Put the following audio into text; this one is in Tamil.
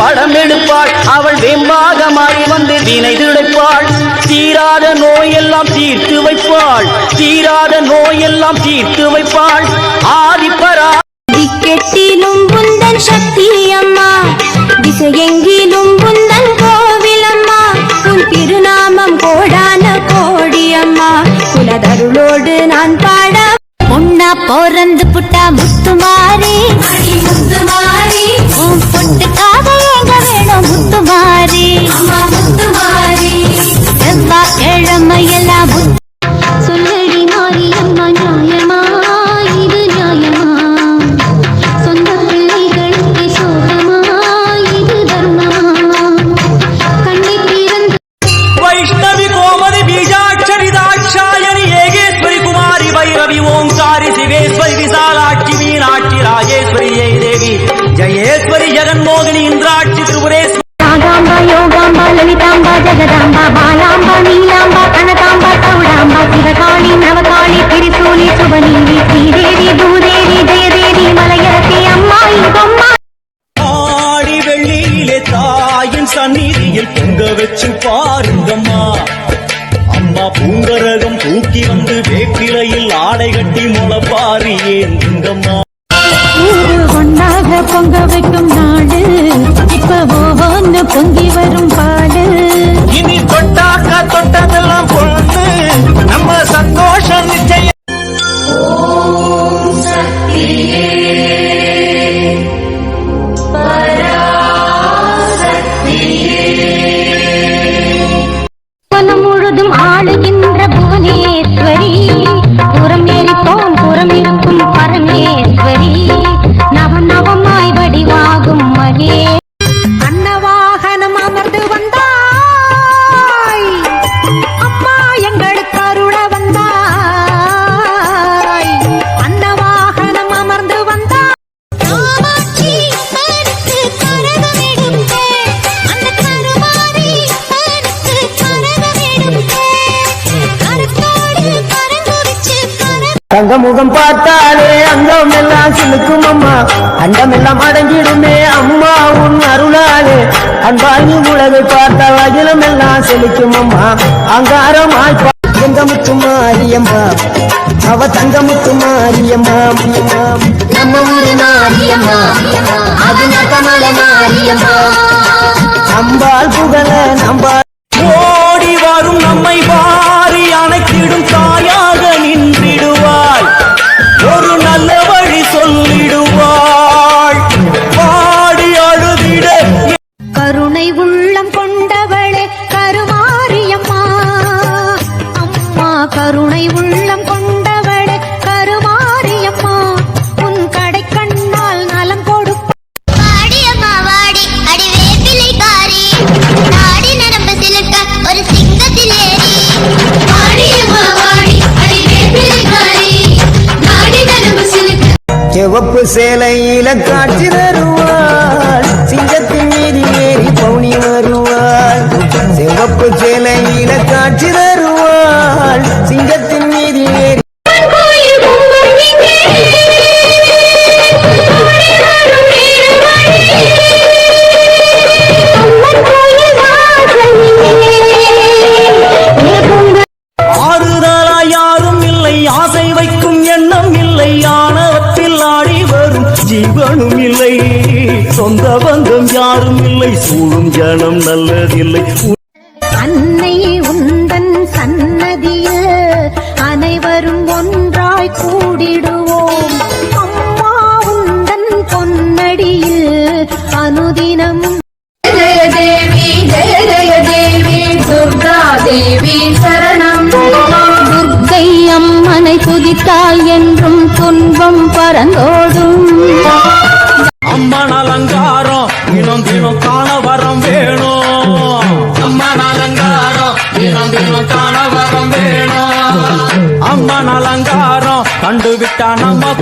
படம் எடுப்பாள். அவள் வெம்பாக மாறி வந்து வினை துடைப்பாள். தீராத நோயெல்லாம் தீர்த்து வைப்பாள். தீராத நோயெல்லாம் தீர்த்து வைப்பாள். ஆதிப்பரா கெட்டிலும் புந்தன் சக்தி அம்மா, திசையெங்கிலும் புந்தன் கோவில் அம்மா. உன் திருநாமம் கோடான கோடி அம்மா, குலதருளோடு நான் பாட. பொண்ணா போறந்து புட்டா முத்துமாரி, முத்துமாரி உன் பொட்டுக்காக எங்க வேணும் முத்துமாரி, முத்துமாரி செவ்வாய்க்கிழமையெல்லாம் சொல்லடி மாறி அம்மா நியாயமா இது நியாயமா, சொந்த பிள்ளைகளுக்கு சோகமா இது தர்மமா, கண்ணி பிறந்து வைஷ்ணவி கோமதி பீஜாட்சரி தாட்சாயணி ஏகேஸ்வரி குமாரி வைரவி ஓங்காரி சிவேஸ்வரி விசாலாட்சி மீனாட்சி ராஜேஸ்வரி ஜெய தேவி ஜயேஸ்வரி ஜெகன்மோகினி இந்திராட்சி திரிபுரேஸ்வரி நாகாம்பா யோகாம்பா லலிதாம்பா ஜெகதாம்பா பாலாம்பா நீலாம்பா கனகாம்பா கௌடாம்பா சிவகாளி நவகாளி திரிசூலி சுபநீலி ஸ்ரீதேவி பூதேவி ஜெயதேவி மலையரசி அம்மா இங்கம்மா. ஆடி வெள்ளியிலே தாயின் சந்நிதியில் பொங்க வச்சு பாருங்கம்மா. அம்மா பூங்கரகம் தூக்கி வந்து வேப்பிலையில் ஆடை கட்டி முளப்பாரி ஏந்துங்கம்மா. ஒன்னாக பொங்க வைக்கும் நாடு இப்ப ஒவ்வொன்னு பொங்கி வரும் பாடு. இனி தொட்டாக்கா தொட்டதெல்லாம் பொழுது நம்ம சந்தோஷம் நிச்சயம். மனம் முழுதும் ஆளுகின்ற புவனேஸ்வரி, புறம் எரிப்போம் புறம் இருக்கும் பரமேஸ்வரி, நவம் நவமாய் வடிவாகும் மகே. அன்னவாகனம் அமர்ந்து வந்தாய் அம்மா, எங்களுக்கு அருள வந்தாய். அன்னவாகனம் அமர்ந்து வந்தாய். தங்க முகம் பார்த்தாலே அங்கம் எல்லாம் சிலுக்கும் அம்மா, அண்டம் எல்லாம் அடங்கிடுமே அம்மா உன் அருளாலே. அன்பாகி உலகை பார்த்த அகிலம் எல்லாம் செலுக்கும் அம்மா. அங்காரமாய் தங்கமுத்து மாரியம்மா, அவ தங்கமுத்து மாரியம்மா. நம்ம ஊரு மாரியம்மா, அது நகமல மாரியம்மா. நம்பால் புகழ நம்பால் ஓடி வரும் நம்மை வாரி அணைத்திடும் தாயாக நின்றிடுவாள். ஒரு நல்ல வழி சொல்லிடுவாள். பாடி அழுதிட கருணை உள்ளம் கொண்டவளே கருமாரியம்மா, அம்மா கருணை உள்ளம் கொண்டவளே கருமாரியம்மா, உன் கடை கண்ணால் நலம் கொடுப்ப. வாடியம்மா வாடி அடி வேப்பிலைக்காரி, நாடி நரம்பு சிலுக்க ஒரு சிங்கத்தில் ஏறி. வாடியம்மா வாடி அடி வேப்பிலைக்காரி, நாடி நரம்பு சிலுக்க. சிவப்பு சேலையில காட்சி தருவாள், சிங்கத்தின் மீது ஏறி பவுனி வருவாள். சிவப்பு சேலையில காட்சி தருவாள், சிங்கத்தின் மீது ஏறி. ஆறுதலா யாரும் இல்லை, ஆசை வைக்கும் எண்ணம் இல்லை, ஆணவத்தில் ஆடி வரும் ஜீவனும் இல்லை, சொந்த பந்தம் யாரும் இல்லை, சூழும் ஜனம் நல்லதில்லை. அன்னை உந்தன் சன்னதியில் அனைவரும் ஒன்றாய் கூடிடுவோம். அம்மா உந்தன் பொன்னடியில் அனுதினமும் ஜெய தேவி ஜெய ஜெய தேவி துர்கா தேவி சரணம். துர்க்கை அம்மனை துதித்தால் என்றும் துன்பம் பறந்தோடும். அம்மன் அலங்காரம் தினம் தினம் காண வரம் வேணும். அம்மன் அலங்காரம் தினம் தினம் காண வரம் வேணும். அம்மன் அலங்காரம் கண்டுவிட்டா நம்ம